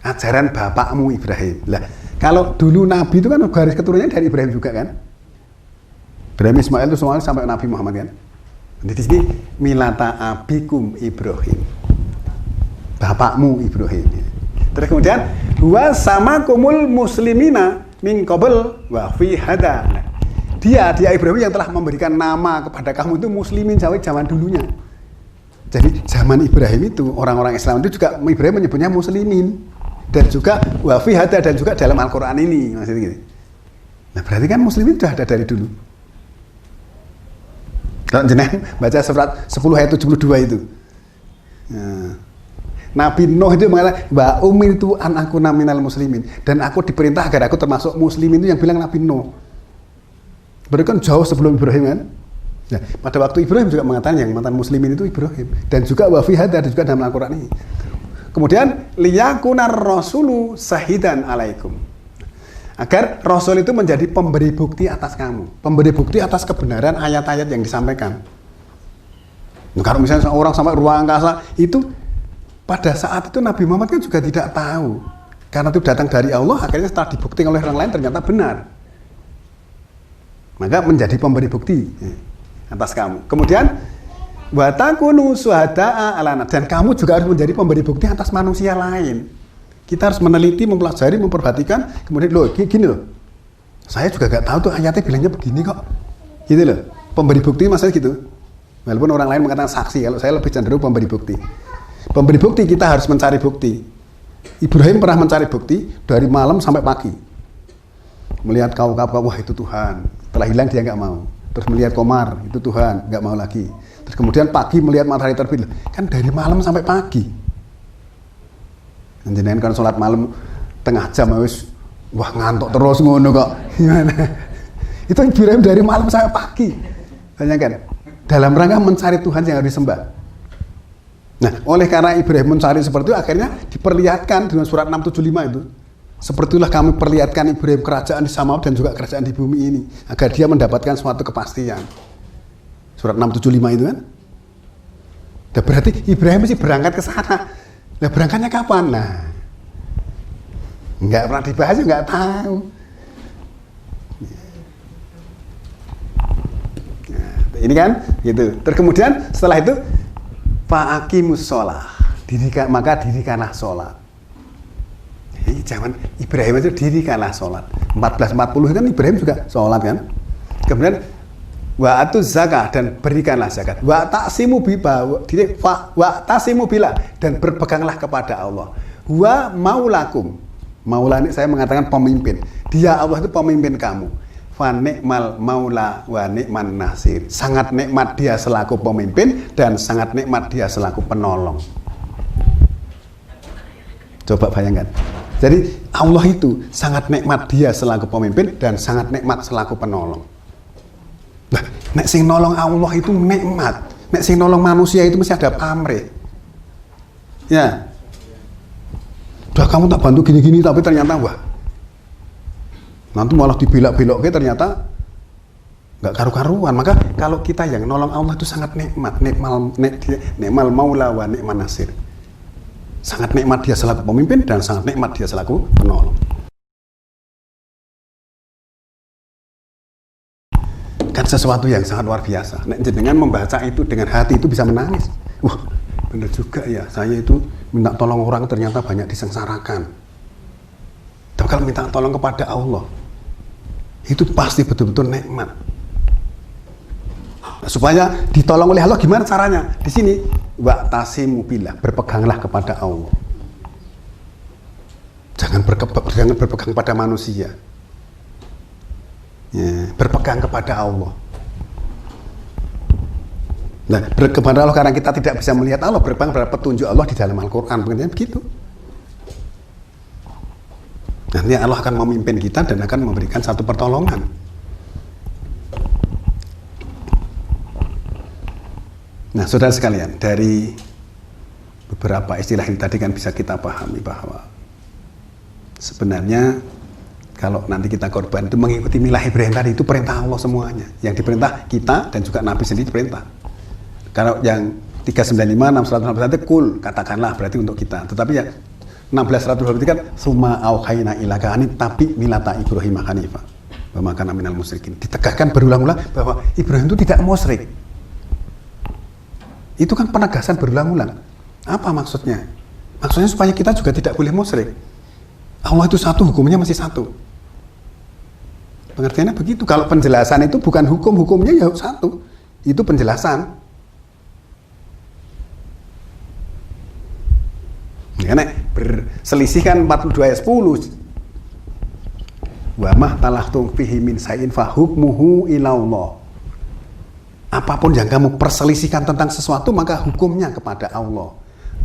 ajaran bapakmu Ibrahim. Lah, kalau dulu Nabi itu kan garis keturunannya dari Ibrahim juga kan. Ibrahim Ismail itu semuanya sampai Nabi Muhammad kan. Jadi di sini milata abikum Ibrahim. Bapakmu Ibrahim. Terus kemudian wa sama kumul muslimina min qabl wa fi hada. Nah, dia Ibrahim yang telah memberikan nama kepada kamu itu muslimin zaman dulunya. Jadi zaman Ibrahim itu orang-orang Islam itu juga Ibrahim menyebutnya muslimin. Dan juga wafi hada dan juga dalam Al-Quran ini maksudnya gitu. Nah berarti kan muslimin sudah ada dari dulu. Kalau jenengan baca surat 10 ayat 72 itu. Nah, Nabi Nuh itu mengatakan wa umirtu an akuna minal muslimin, dan aku diperintah agar aku termasuk muslimin, itu yang bilang Nabi Nuh. Berarti kan jauh sebelum Ibrahim kan. Nah, pada waktu Ibrahim juga mengatakan yang mantan muslimin itu Ibrahim, dan juga wafi hada dan juga dalam Al-Quran ini. Kemudian liyakunar rasulu sahidan alaikum, agar Rasul itu menjadi pemberi bukti atas kamu, pemberi bukti atas kebenaran ayat-ayat yang disampaikan. Nah, kalau misalnya orang sampai ruang angkasa itu, pada saat itu Nabi Muhammad kan juga tidak tahu, karena itu datang dari Allah. Akhirnya setelah dibuktikan oleh orang lain ternyata benar, maka menjadi pemberi bukti atas kamu. Kemudian wa takunu syuhada'a 'alan nas, dan kamu juga harus menjadi pemberi bukti atas manusia lain. Kita harus meneliti, mempelajari, memperhatikan. Kemudian loh, gini loh, saya juga gak tahu tuh ayatnya bilangnya begini kok, gitu loh. Pemberi bukti maksudnya gitu. Walaupun orang lain mengatakan saksi, kalau saya lebih cenderung pemberi bukti. Pemberi bukti, kita harus mencari bukti. Ibrahim pernah mencari bukti dari malam sampai pagi. Melihat kau-kau, wah itu Tuhan. Setelah hilang dia nggak mau. Terus melihat komar, itu Tuhan, nggak mau lagi. Terus kemudian pagi melihat matahari terbit, kan dari malam sampai pagi. Jenengan kan sholat malam tengah jam, wah ngantuk terus ngono kok. Gimana? Itu Ibrahim dari malam sampai pagi. Bayangkan, dalam rangka mencari Tuhan yang harus disembah. Nah, oleh karena Ibrahim mencari seperti itu, akhirnya diperlihatkan dengan surat 675 itu. Sepertilah kami perlihatkan Ibrahim kerajaan di Samawa dan juga kerajaan di bumi ini, agar dia mendapatkan suatu kepastian. Surat 675 itu kan. Nah, berarti Ibrahim mesti berangkat ke sana. Nah, berangkatnya kapan? Nah, nggak pernah dibahas, nggak tahu. Nah, ini kan, gitu. Terus kemudian setelah itu, fa'aqimus sholah, maka dirikanlah sholat. Zaman Ibrahim itu dirikanlah sholat. 1440 kan Ibrahim juga sholat kan. Kemudian wa atuz zakah, dan berikanlah zakat. Wa taqsimu bila, dan berpeganglah kepada Allah. Wa maulakum, maula ini saya mengatakan pemimpin. Dia Allah itu pemimpin kamu. Fa ni'mal maula wa ni'man nasir. Sangat nikmat dia selaku pemimpin dan sangat nikmat dia selaku penolong. Coba bayangkan. Jadi Allah itu sangat nikmat dia selaku pemimpin dan sangat nikmat selaku penolong. Nah, nek sing nolong Allah itu nikmat. Nek sing nolong manusia itu mesti ada pamrih. Ya. Udah kamu tak bantu gini-gini, tapi ternyata wah, nanti malah dibelok-beloknya, ternyata nggak karu-karuan. Maka kalau kita yang nolong Allah itu sangat nikmat. Nikmal maula wa ni'man nasir. Sangat nikmat dia selaku pemimpin dan sangat nikmat dia selaku penolong. Kan sesuatu yang sangat luar biasa. Nek jenengan membaca itu dengan hati itu bisa menangis. Wah, benar juga ya, saya itu minta tolong orang ternyata banyak disengsarakan. Tapi kalau minta tolong kepada Allah, itu pasti betul-betul nikmat. Nah, supaya ditolong oleh Allah gimana caranya? Di sini wa'tasimu billah, berpeganglah kepada Allah. Jangan berpegang pada manusia. Ya, berpegang kepada Allah. Nah, kepada Allah karena kita tidak bisa melihat Allah, berpegang pada petunjuk Allah di dalam Al-Quran, begitu. Nanti Allah akan memimpin kita dan akan memberikan satu pertolongan. Nah, saudara sekalian, dari beberapa istilah ini tadi kan bisa kita pahami bahwa sebenarnya kalau nanti kita korban itu mengikuti milah Ibrahim tadi, itu perintah Allah semuanya. Yang diperintah kita dan juga Nabi sendiri diperintah. Kalau yang 395, 661 itu kul, katakanlah berarti untuk kita. Tetapi ya 16 berarti kan summa auhayna ilaka ani tapi milata Ibrahim hanifah wa ma kana minal musyrikin. Ditegakkan berulang-ulang bahwa Ibrahim itu tidak musyrik. Itu kan penegasan berulang-ulang. Apa maksudnya? Maksudnya supaya kita juga tidak boleh musyrik. Allah itu satu, hukumnya masih satu. Pengertiannya begitu. Kalau penjelasan itu bukan hukum, hukumnya ya satu. Itu penjelasan. Karena berselisih kan 42 ayat 10. Wa mah talahtum fihi min sa'in fa hukmuhu ilallah. Apapun yang kamu perselisihkan tentang sesuatu maka hukumnya kepada Allah.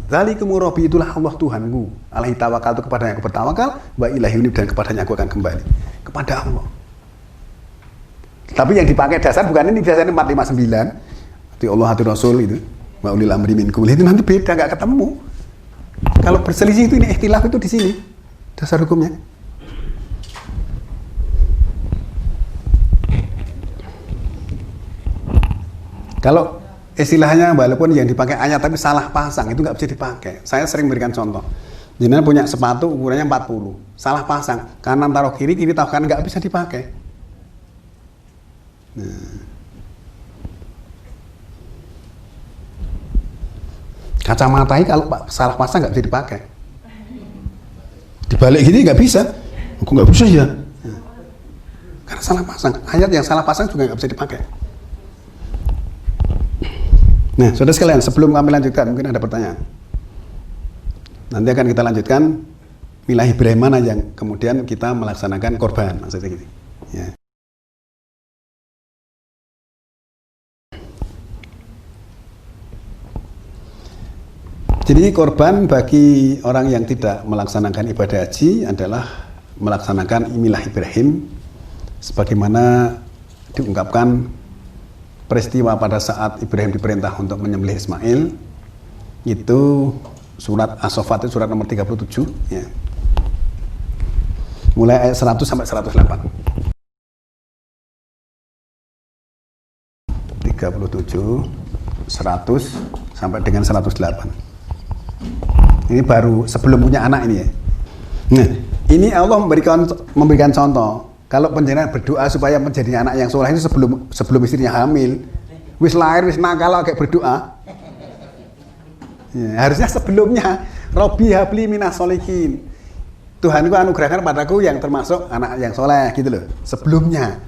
Dzalikum rabbi, itulah Allah Tuhanku. Alaihi tawakkaltu, kepadanya aku bertawakal, wa ilaihi unib, dan kepadanya aku akan kembali. Kepada Allah. Tapi yang dipakai dasar bukan ini, dasarnya 459. Hati Allah, hati Rasul itu. Wa ulil amri minkum. Itu nanti beda, enggak ketemu. Kalau berselisih itu, ini ikhtilaf itu di sini dasar hukumnya. Kalau istilahnya walaupun yang dipakai ayat tapi salah pasang, itu nggak bisa dipakai. Saya sering berikan contoh. Jenengan punya sepatu ukurannya 40, salah pasang, kanan taruh kiri, kiri taruh kanan, nggak bisa dipakai. Nah. Kacamata ini kalau salah pasang nggak bisa dipakai. Dibalik gini nggak bisa. Kok nggak bisa ya? Karena salah pasang. Ayat yang salah pasang juga nggak bisa dipakai. Nah, saudara sekalian, sebelum kami lanjutkan, mungkin ada pertanyaan. Nanti akan kita lanjutkan milah Ibrahim mana yang kemudian kita melaksanakan korban, maksudnya gitu. Ya. Jadi korban bagi orang yang tidak melaksanakan ibadah haji adalah melaksanakan milah Ibrahim sebagaimana diungkapkan peristiwa pada saat Ibrahim diperintah untuk menyembelih Ismail. Itu surat As-Saffat, surat nomor 37 ya. Mulai ayat 100 sampai 108. 37, 100 sampai dengan 108. Ini baru sebelum punya anak ini ya. Nah, ini Allah memberikan contoh. Kalau penjenengan berdoa supaya menjadi anak yang soleh itu sebelum istrinya hamil, wis lahir wis nakal kayak berdoa. Ya, harusnya sebelumnya Robbi habli minas solihin. Tuhanku anugerahkan padaku yang termasuk anak yang soleh gitu loh. Sebelumnya.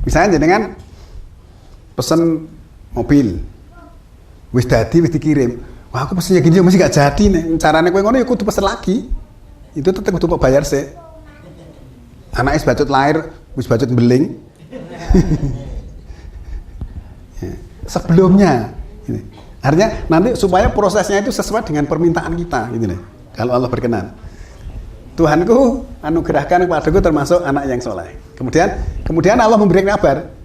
Misalnya jenengan pesen mobil, wis dadi wis dikirim. Wah, aku pesen gini masih gak jadi nih. Caranya kowe ngono ya kudu pesen lagi. Itu tetep kudu kok bayar sih. Anak is bacot lahir, wis bacot beling. Ya, sebelumnya. Ini. Artinya nanti supaya prosesnya itu sesuai dengan permintaan kita, gitu nih. Kalau Allah berkenan. Tuhanku anugerahkan kepadaku termasuk anak yang soleh. Kemudian Allah memberikan kabar.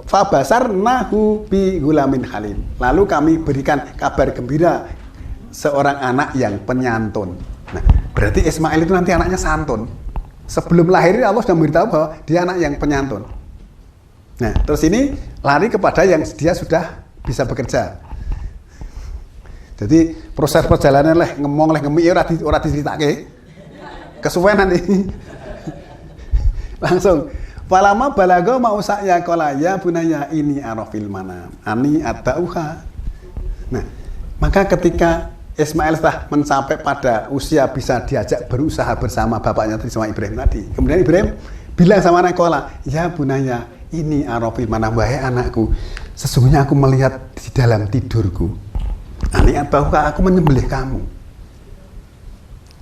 Fabasarnahu bi gulamin halim. Lalu kami berikan kabar gembira seorang anak yang penyantun. Nah, berarti Ismail itu nanti anaknya santun. Sebelum lahir Allah sudah memberitahu bahwa dia anak yang penyantun. Nah, terus ini lari kepada yang dia sudah bisa bekerja. Jadi proses perjalanan ngemi ora diceritake. Kesuwen nanti. Langsung Falama balago mau saya kolaya bunaya ini arafil mana ani atauha. Nah, maka ketika Ismail setelah mencapai pada usia bisa diajak berusaha bersama bapaknya sama Ibrahim tadi, kemudian Ibrahim bilang sama anak kola, ya bunaya ini arafil mana, wahai anakku, sesungguhnya aku melihat di dalam tidurku. Ani atauha, aku menyembelih kamu.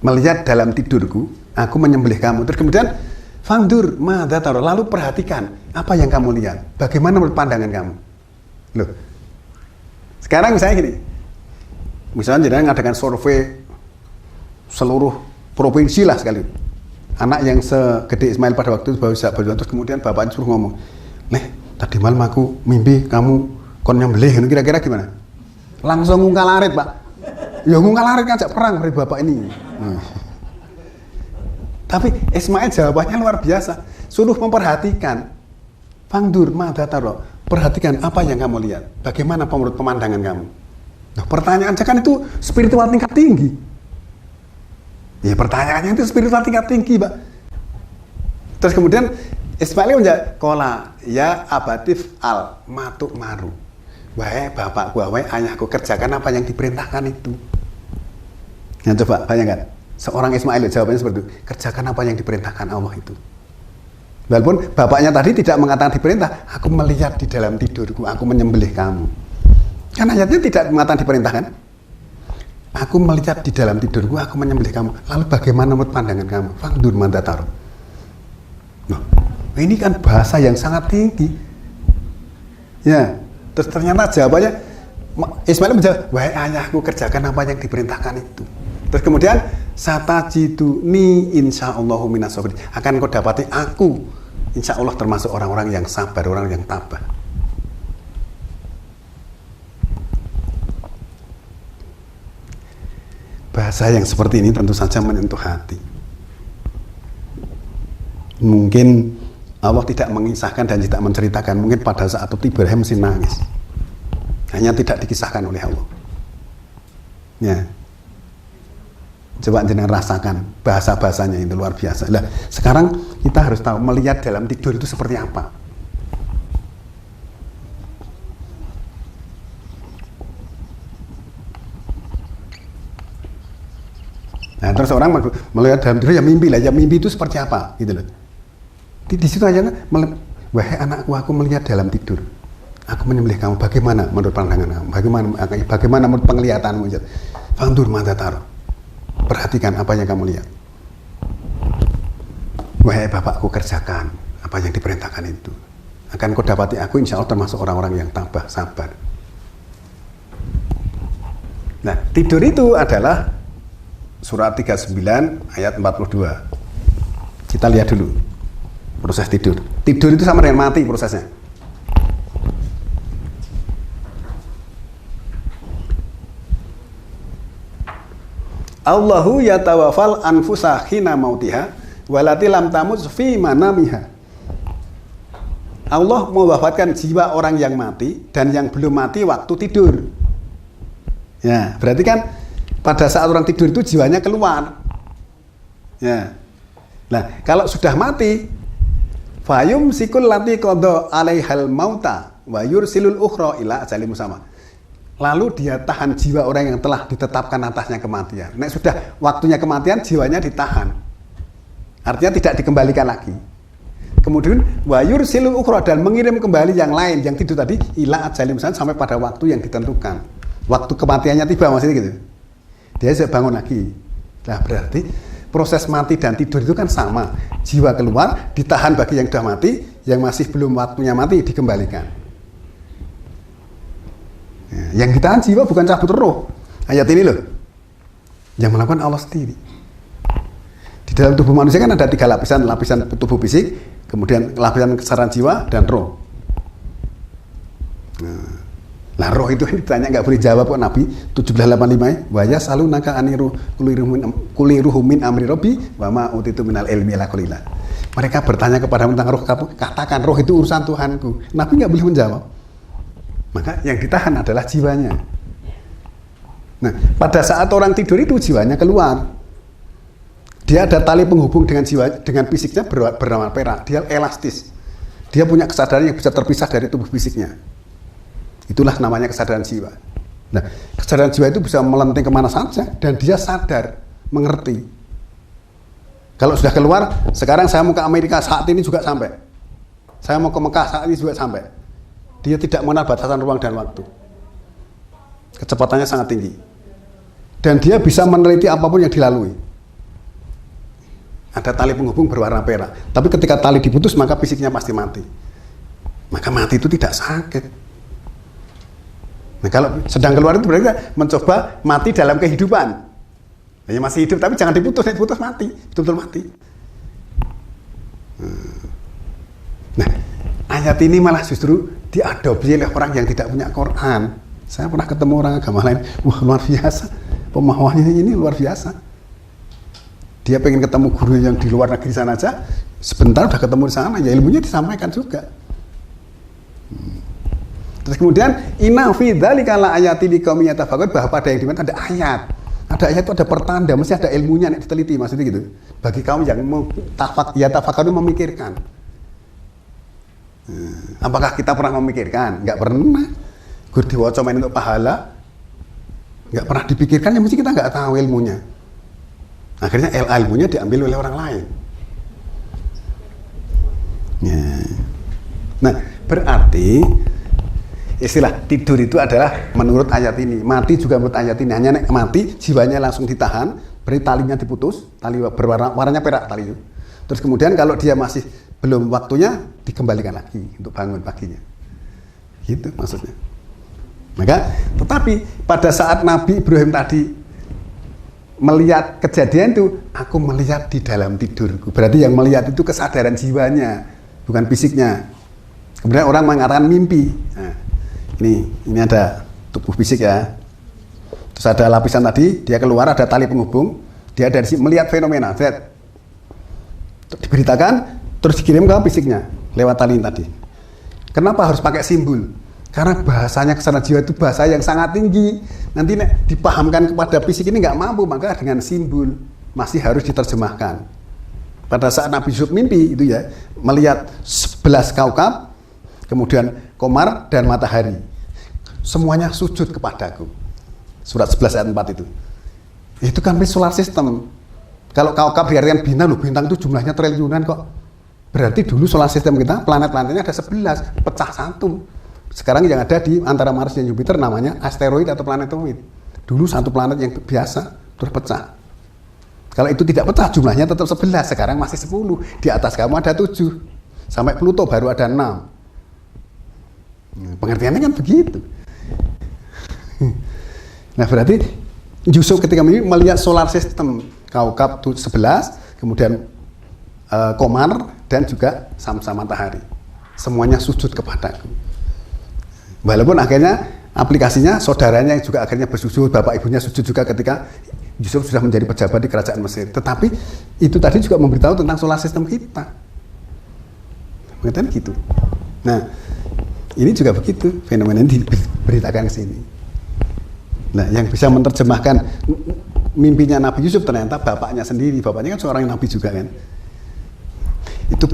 Melihat dalam tidurku, aku menyembelih kamu. Terus kemudian Fangdur, madhataro, lalu perhatikan apa yang kamu lihat. Bagaimana menurut pandangan kamu? Loh, sekarang misalnya gini, misalnya jangan ngadakan survei seluruh provinsi lah sekali. Anak yang segede Ismail pada waktu itu baru terus kemudian bapaknya suruh ngomong, tadi malam aku mimpi kamu kon nyembelih, kira-kira gimana? Langsung ngungkal arit, Pak. Ya ngungkal arit ngajak perang dari bapak ini. Tapi Ismail jawabannya luar biasa. Suruh memperhatikan. Fangdur madhataro. Perhatikan apa yang kamu lihat. Bagaimana menurut pemandangan kamu. Nah, pertanyaan kan itu spiritual tingkat tinggi. Ya pertanyaannya itu spiritual tingkat tinggi, Pak. Terus kemudian Ismail menjawab, kola ya abatif al matuk maru. Wahai bapakku, wahai ayahku, kerjakan apa yang diperintahkan itu. Nah, coba bayangkan, seorang Ismail jawabannya seperti itu, kerjakan apa yang diperintahkan Allah itu. Walaupun bapaknya tadi tidak mengatakan diperintah, aku melihat di dalam tidurku, aku menyembelih kamu. Kan ayatnya tidak mengatakan diperintahkan. Aku melihat di dalam tidurku, aku menyembelih kamu. Lalu bagaimana menurut pandangan kamu? Fangdur mandatar. Nah, ini kan bahasa yang sangat tinggi. Ya, terus ternyata jawabannya Ismail menjawab, wahai ayahku, kerjakan apa yang diperintahkan itu. Terus kemudian satajiduni insyaallahu minas sabirin. Akan kau dapati aku insya Allah termasuk orang-orang yang sabar, orang yang tabah. Bahasa yang seperti ini tentu saja menyentuh hati. Mungkin Allah tidak mengisahkan dan tidak menceritakan. Mungkin pada saat itu Ibrahim mesti nangis. Hanya tidak dikisahkan oleh Allah. Ya. Coba jenengan rasakan bahasa-bahasanya itu luar biasa. Nah, sekarang kita harus tahu melihat dalam tidur itu seperti apa. Nah, terus orang melihat dalam tidur ya mimpi lah, ya mimpi itu seperti apa, gitu loh. Di situ aja, wahai anakku, aku melihat dalam tidur, aku menyembelih kamu. Bagaimana menurut pandangan kamu? Bagaimana menurut penglihatanmu? Fangdur mandatar. Perhatikan apa yang kamu lihat. Wahai bapakku, kerjakan apa yang diperintahkan itu. Akan kau dapati aku insya Allah termasuk orang-orang yang tabah, sabar. Nah, tidur itu adalah surat 39 ayat 42. Kita lihat dulu proses tidur. Tidur itu sama dengan mati prosesnya. Allahu yatawafal anfusa hina mautiha walati lam tamut fi manamiha. Allah mewafatkan jiwa orang yang mati dan yang belum mati waktu tidur. Ya, berarti kan pada saat orang tidur itu jiwanya keluar. Ya. Nah, kalau sudah mati, fayum sikul lati qada alaihal mauta wa yursilul ukhra ila ajalin musamma. Lalu dia tahan jiwa orang yang telah ditetapkan atasnya kematian. Nek sudah waktunya kematian, jiwanya ditahan. Artinya tidak dikembalikan lagi. Kemudian wa yursilul ukhra, dan mengirim kembali yang lain yang tidur tadi ila ajalin musamma sampai pada waktu yang ditentukan. Waktu kematiannya tiba, maksudnya gitu. Dia bisa bangun lagi. Nah, berarti proses mati dan tidur itu kan sama. Jiwa keluar, ditahan bagi yang sudah mati, yang masih belum waktunya mati dikembalikan. Ya, yang ditahan jiwa bukan cabut roh. Ayat ini loh, yang melakukan Allah sendiri. Di dalam tubuh manusia kan ada 3 lapisan. Lapisan tubuh fisik, kemudian lapisan kesadaran jiwa, dan roh. Nah, roh itu ditanya nggak boleh jawab kok Nabi 1785 wa yasalu naka aniru kuliruhum min amri rabbi wa ma utitu minal ilmi la qalila. Mereka bertanya kepada tentang roh, katakan roh itu urusan Tuhanku. Nabi nggak boleh menjawab. Maka yang ditahan adalah jiwanya. Nah, pada saat orang tidur itu jiwanya keluar. Dia ada tali penghubung dengan jiwa, dengan fisiknya bernama perak. Dia elastis. Dia punya kesadaran yang bisa terpisah dari tubuh fisiknya. Itulah namanya kesadaran jiwa. Nah, kesadaran jiwa itu bisa melenting kemana saja dan dia sadar, mengerti. Kalau sudah keluar, sekarang saya mau ke Amerika saat ini juga sampai. Saya mau ke Mekah saat ini juga sampai. Dia tidak mengenal batasan ruang dan waktu. Kecepatannya sangat tinggi. Dan dia bisa meneliti apapun yang dilalui. Ada tali penghubung berwarna perak. Tapi ketika tali diputus, maka fisiknya pasti mati. Maka mati itu tidak sakit. Nah, kalau sedang keluar itu berarti mencoba mati dalam kehidupan. Ya masih hidup tapi jangan diputus mati, betul-betul mati. Nah, ayat ini malah justru diadopsi oleh orang yang tidak punya Quran. Saya pernah ketemu orang agama lain, wah luar biasa, pemahamannya ini luar biasa. Dia pengen ketemu guru yang di luar negeri sana aja, sebentar udah ketemu di sana, ya ilmunya disampaikan juga. Terus kemudian inna fi dzalika la ayati liqaumin yatafakkarun, bahwa pada yang dimana ada ayat. Ada ayat itu ada pertanda, mesti ada ilmunya nih diteliti, maksudnya gitu. Bagi kaum yang mau tafakkur memikirkan. Apakah kita pernah memikirkan? Nggak pernah. Gur diwaca main untuk pahala, nggak pernah dipikirkan, ya mesti kita nggak tahu ilmunya. Akhirnya ilmunya diambil oleh orang lain. Ya. Nah, berarti istilah tidur itu adalah menurut ayat ini, mati juga menurut ayat ini. Hanya nek mati jiwanya langsung ditahan, beri talinya diputus, tali warnanya perak tali itu. Terus kemudian kalau dia masih belum waktunya dikembalikan lagi untuk bangun paginya. Gitu maksudnya. Maka tetapi pada saat Nabi Ibrahim tadi melihat kejadian itu, aku melihat di dalam tidurku. Berarti yang melihat itu kesadaran jiwanya, bukan fisiknya. Kemudian orang mengatakan mimpi. Nah, ini ada tubuh fisik ya. Terus ada lapisan tadi, dia keluar ada tali penghubung, dia dari sini melihat fenomena. Diberitakan, terus dikirim ke fisiknya lewat tali tadi. Kenapa harus pakai simbol? Karena bahasanya kesadaran jiwa itu bahasa yang sangat tinggi. Nanti dipahamkan kepada fisik ini nggak mampu, maka dengan simbol masih harus diterjemahkan. Pada saat Nabi Yusuf mimpi itu ya, melihat 11 kaukab, kemudian komar dan matahari. Semuanya sujud kepadaku. Surat 11 ayat 4 itu. Itu kan solar system. Kalau kaukab diartikan bintang, loh bintang itu jumlahnya triliunan kok. Berarti dulu solar system kita, planet-planetnya ada 11, pecah satu. Sekarang yang ada di antara Mars dan Jupiter namanya asteroid atau planetoid. Dulu satu planet yang biasa, terus pecah. Kalau itu tidak pecah, jumlahnya tetap 11, sekarang masih 10. Di atas kamu ada 7. Sampai Pluto baru ada 6. Pengertiannya kan begitu. Nah berarti Yusuf ketika melihat solar system, kaukab 11, kemudian komar dan juga samsa matahari, semuanya sujud kepadaku. Walaupun akhirnya aplikasinya saudaranya yang juga akhirnya bersujud, bapak ibunya sujud juga ketika Yusuf sudah menjadi pejabat di kerajaan Mesir. Tetapi itu tadi juga memberitahu tentang solar system kita. Mungkin gitu. Nah, ini juga begitu, fenomena ini diberitakan ke sini. Nah, yang bisa menerjemahkan mimpinya Nabi Yusuf ternyata bapaknya sendiri. Bapaknya kan seorang Nabi juga kan. Itu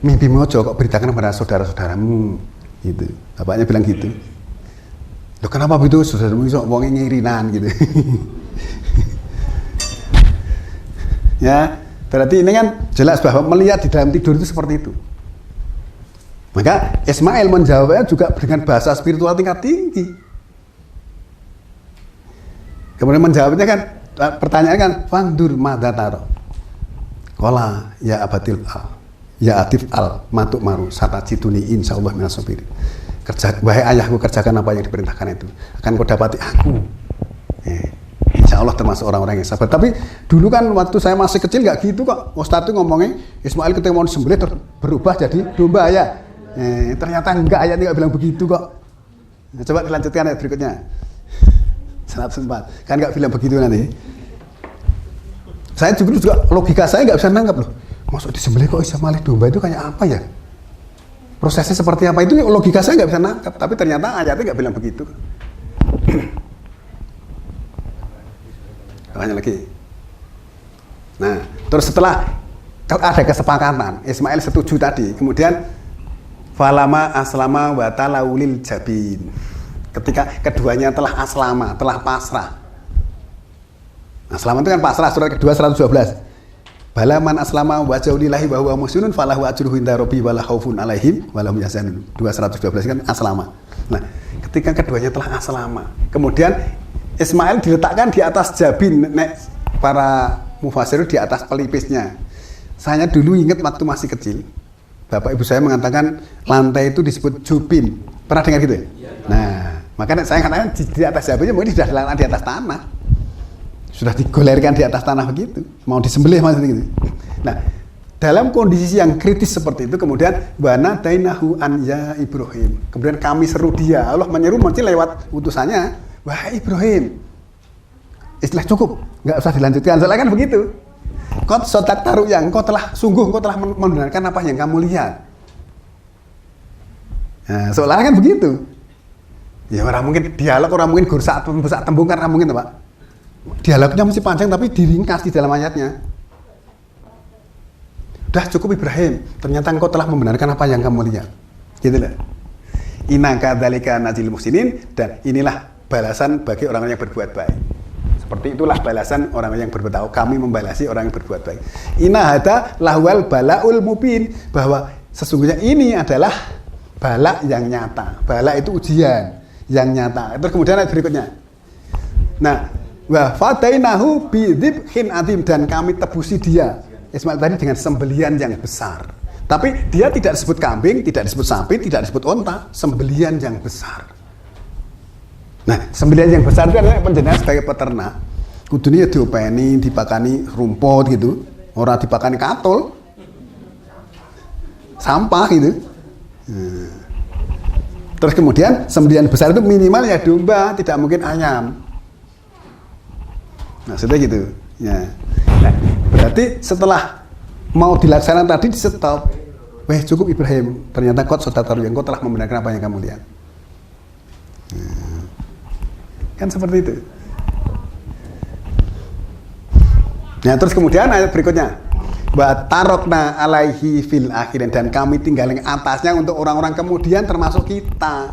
mimpi mojo kok beritakan kepada saudara-saudaramu. Gitu. Bapaknya bilang gitu. Loh kenapa begitu? Saudaramu iso wong ngirinan gitu. Ya, berarti ini kan jelas bahwa melihat di dalam tidur itu seperti itu. Maka Ismail menjawabnya juga dengan bahasa spiritual tingkat tinggi. Kemudian menjawabnya kan, pertanyaan kan, Fangdur madataro. Kola ya abatil al, ya atif al, matuk maru, satajiduni insyaallah minas sabirin. Wahai ayahku, kerjakan apa yang diperintahkan itu, akan kau dapati aku. Insya Allah termasuk orang-orang yang sabar. Tapi dulu kan waktu saya masih kecil nggak gitu kok. Ustadz itu ngomongnya Ismail ketika mau disembelih berubah jadi domba ya. Ternyata enggak, ayatnya nggak bilang begitu kok. Nah, coba dilanjutkan ayat berikutnya. 104. Kan nggak bilang begitu nanti. Saya juga logika saya nggak bisa nangkap loh. Masuk disembelih kok Ismail domba itu kayak apa ya? Prosesnya seperti apa itu logika saya nggak bisa nangkap. Tapi ternyata ayatnya nggak bilang begitu. Banyak lagi. Nah, terus setelah ada kesepakatan, Ismail setuju tadi, kemudian falama aslama wa talaulil jabin. Ketika keduanya telah aslama, telah pasrah. Aslama itu kan pasrah, surat kedua 112. Balaman aslama wa jaulillahi wa huwa muhsinun falahu ajruhu inda rabbi wala khaufun alaihim wala hum yahzanun. 212 kan aslama. Nah, ketika keduanya telah aslama, kemudian Ismail diletakkan di atas jabin, para mufasir di atas pelipisnya. Saya dulu ingat waktu masih kecil, bapak ibu saya mengatakan lantai itu disebut jubin. Pernah dengar gitu ya? Nah, makanya saya katakan di atas jabinnya mungkin sudah diletakkan di atas tanah. Sudah digolerkan di atas tanah begitu. Mau disembelih maksudnya gitu. Nah, dalam kondisi yang kritis seperti itu, kemudian wana dainahu an ya Ibrahim. Kemudian kami seru dia. Allah menyeru mungkin lewat utusannya. Wahai Ibrahim, istilah cukup, nggak usah dilanjutkan. Soalnya kan begitu. Kau sotak taruh yang kau telah membenarkan apa yang kamu lihat. Nah, soalnya kan begitu. Ya orang mungkin dialog, orang mungkin gursak tembung kan mungkin, Pak. dialognya mesti panjang tapi diringkas di dalam ayatnya. Udah cukup Ibrahim, ternyata engkau telah membenarkan apa yang kamu lihat. Gitu lah. Inna kadzalika najzil muhsinin, dan inilah balasan bagi orang yang berbuat baik. Seperti itulah balasan orang yang berbuat baik. Kami membalasi orang yang berbuat baik. Inna hadza lahwal balaul mubin, bahwa sesungguhnya ini adalah bala yang nyata. Bala itu ujian yang nyata. Terus kemudian ayat berikutnya. Nah, wa fadainahu bidzibhin adim, dan kami tebusi dia Ismail tadi dengan sembelian yang besar. Tapi dia tidak disebut kambing, tidak disebut sapi, tidak disebut onta, sembelian yang besar. Nah, sembelian yang besar itu adalah penjenengan sebagai peternak. Kudune diopeni, dipakani rumput gitu, ora dipakani katul. Sampah gitu. Terus kemudian sembelian besar itu minimal ya domba, tidak mungkin ayam. Nah, sudah gitu. Ya. Nah, berarti setelah mau dilaksanakan tadi di stop. Cukup Ibrahim. Ternyata kot sotataru, yang kau telah membenarkan apa yang kamu lihat. Kan seperti itu. Nah, terus kemudian ayat berikutnya. Wa tarokna alaihi fil akhirin, dan kami tinggalin atasnya untuk orang-orang kemudian termasuk kita.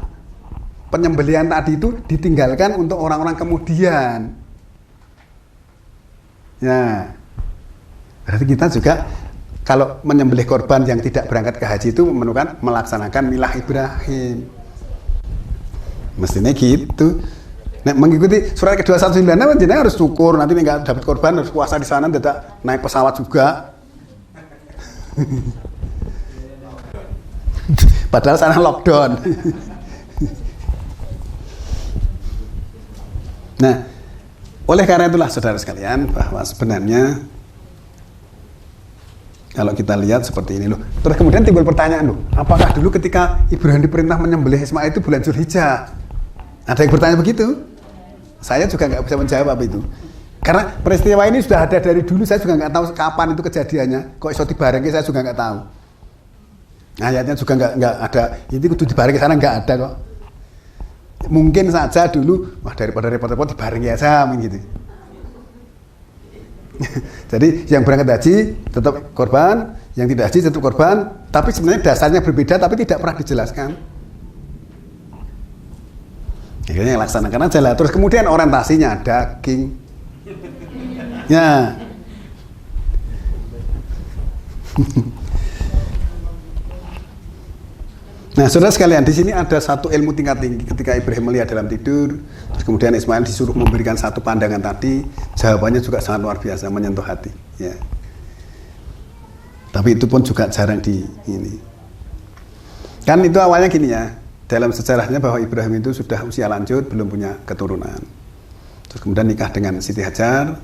Penyembelihan tadi itu ditinggalkan untuk orang-orang kemudian. Ya. Berarti kita juga kalau menyembelih korban yang tidak berangkat ke haji itu melaksanakan milah Ibrahim. Mestinya gitu. Nah, mengikuti surat ke-219 jenengan harus syukur, nanti nggak dapat korban harus puasa di sana, tidak naik pesawat juga. Padahal sana lockdown. Nah, oleh karena itulah saudara sekalian, bahwa sebenarnya kalau kita lihat seperti ini loh. Terus kemudian timbul pertanyaan loh, apakah dulu ketika Ibrahim diperintah menyembelih Ismail itu bulan Zulhijjah? Ada yang bertanya begitu? Saya juga nggak bisa menjawab itu. Karena peristiwa ini sudah ada dari dulu, saya juga nggak tahu kapan itu kejadiannya. Kok iso dibarengi saya juga nggak tahu. Ayatnya juga nggak ada. Ini kudu dibarengi sana nggak ada kok. Mungkin saja dulu, wah daripada repot-repot dibarengi aja, gitu. Jadi yang berangkat haji tetap korban, yang tidak haji tetap korban, tapi sebenarnya dasarnya berbeda, tapi tidak pernah dijelaskan. Akhirnya yang laksanakan aja lah. Terus kemudian orientasinya daging. Ya. Nah, saudara sekalian, di sini ada satu ilmu tingkat tinggi ketika Ibrahim melihat dalam tidur, terus kemudian Ismail disuruh memberikan satu pandangan tadi, jawabannya juga sangat luar biasa, menyentuh hati. Ya. Tapi itu pun juga jarang di ini. Kan itu awalnya gini ya, dalam sejarahnya bahwa Ibrahim itu sudah usia lanjut, belum punya keturunan. Terus kemudian nikah dengan Siti Hajar,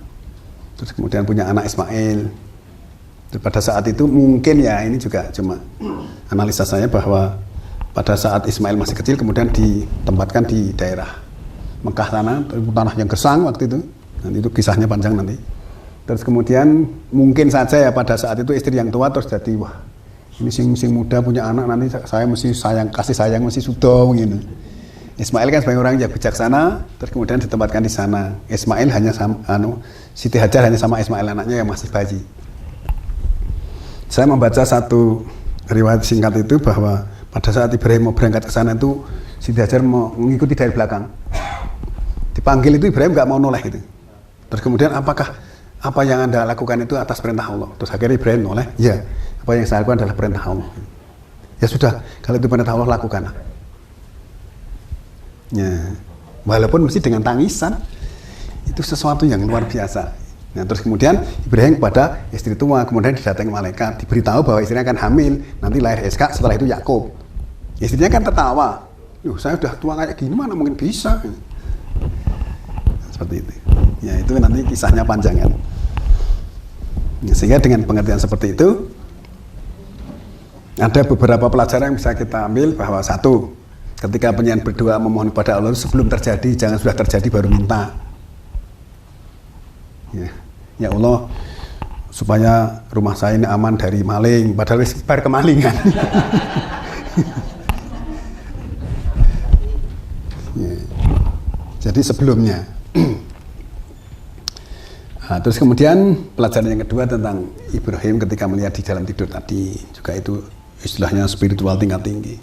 terus kemudian punya anak Ismail. Dan pada saat itu mungkin ya, ini juga cuma analisa saya bahwa pada saat Ismail masih kecil kemudian ditempatkan di daerah Mekah sana, tanah yang gersang waktu itu. Nanti itu kisahnya panjang nanti. Terus kemudian mungkin saja ya pada saat itu istri yang tua terus jadi wah, ini sing muda punya anak, nanti saya mesti sayang, kasih sayang mesti sudo gitu. Ismail kan sebagai orang yang bijaksana, terus kemudian ditempatkan di sana. Ismail hanya sama Siti Hajar hanya sama Ismail anaknya yang masih bayi. Saya membaca satu riwayat singkat itu bahwa pada saat Ibrahim mau berangkat ke sana itu Siti Hajar mau mengikuti dari belakang. Dipanggil itu Ibrahim nggak mau noleh gitu. Terus kemudian apakah apa yang Anda lakukan itu atas perintah Allah? Terus akhirnya Ibrahim noleh, ya, apa yang saya lakukan adalah perintah Allah. Ya sudah, kalau itu perintah Allah lakukan. Ya, walaupun mesti dengan tangisan, itu sesuatu yang luar biasa. Nah, terus kemudian Ibrahim kepada istri tua, kemudian didatangi malaikat, diberitahu bahwa istrinya akan hamil, nanti lahir Ishak, setelah itu Yakub. Istrinya kan tertawa, saya udah tua kayak gini mana mungkin bisa. Seperti itu. Ya, itu nanti kisahnya panjang kan. Ya, sehingga dengan pengertian seperti itu, ada beberapa pelajaran yang bisa kita ambil bahwa satu, ketika penyanyi berdoa memohon kepada Allah sebelum terjadi, jangan sudah terjadi baru minta. Ya Allah, supaya rumah saya ini aman dari maling, padahal sebar kemalingan. Ya. Jadi sebelumnya. Nah, terus kemudian pelajaran yang kedua tentang Ibrahim ketika melihat di dalam tidur tadi, juga itu istilahnya spiritual tingkat tinggi.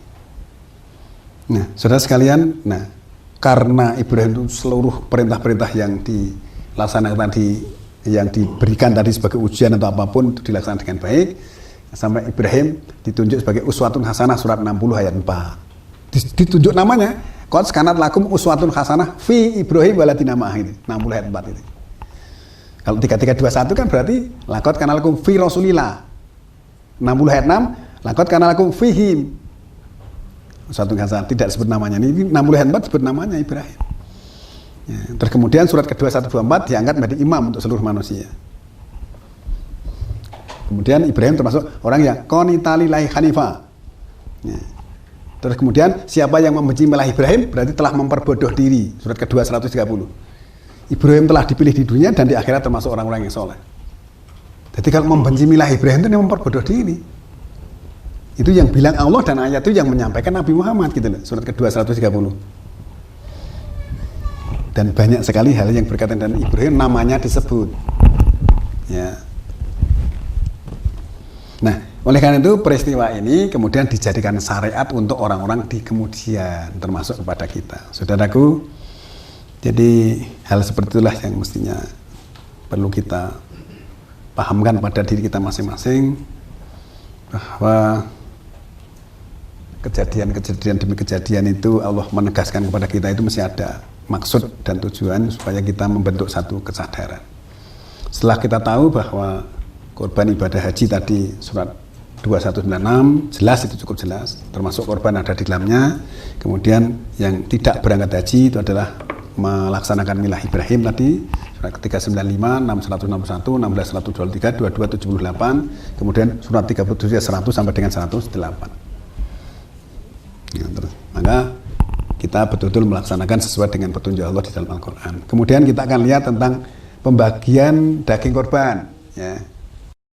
Nah, saudara sekalian, nah karena Ibrahim itu seluruh perintah-perintah yang dilaksanakan tadi, yang diberikan tadi sebagai ujian atau apapun itu dilaksanakan dengan baik, sampai Ibrahim ditunjuk sebagai uswatun hasanah surat 60 ayat 4. Ditunjuk namanya, qad kanat lakum uswatun hasanah fi Ibrahim waladina ma'ah, itu 60 ayat 4 itu. Kalau 3321 kan berarti laqad kana lakum fi rasulillah. 60 ayat 6, laqad kana lakum fihim. Uswatun hasanah tidak disebut namanya. Ini 60 ayat 4 disebut namanya Ibrahim. Ya, terus kemudian surat kedua 124 diangkat menjadi imam untuk seluruh manusia. Kemudian Ibrahim termasuk orang yang qanita lillahi hanifah. Ya. Terus kemudian siapa yang membenci melah Ibrahim berarti telah memperbodoh diri. Surat kedua 130. Ibrahim telah dipilih di dunia dan di akhirat termasuk orang-orang yang soleh. Jadi kalau membenci milah Ibrahim itu memperbodoh diri. Itu yang bilang Allah dan ayat itu yang menyampaikan Nabi Muhammad gitu loh. Surat kedua 130. Dan banyak sekali hal yang berkaitan dengan Ibrahim namanya disebut. Ya. Nah, oleh karena itu peristiwa ini kemudian dijadikan syariat untuk orang-orang di kemudian, termasuk kepada kita. Saudaraku, jadi hal seperti itulah yang mestinya perlu kita pahamkan pada diri kita masing-masing, bahwa kejadian demi kejadian itu Allah menegaskan kepada kita itu mesti ada maksud dan tujuan supaya kita membentuk satu kesadaran. Setelah kita tahu bahwa korban ibadah haji tadi surat 2196 jelas, itu cukup jelas, termasuk korban ada di dalamnya. Kemudian yang tidak berangkat haji itu adalah melaksanakan milah Ibrahim tadi surat ketiga 95, 6161, 16123, 2278, kemudian surat 37 100 sampai dengan 108. Ya, terus, maka kita betul-betul melaksanakan sesuai dengan petunjuk Allah di dalam Al-Quran. Kemudian kita akan lihat tentang pembagian daging korban. Ya.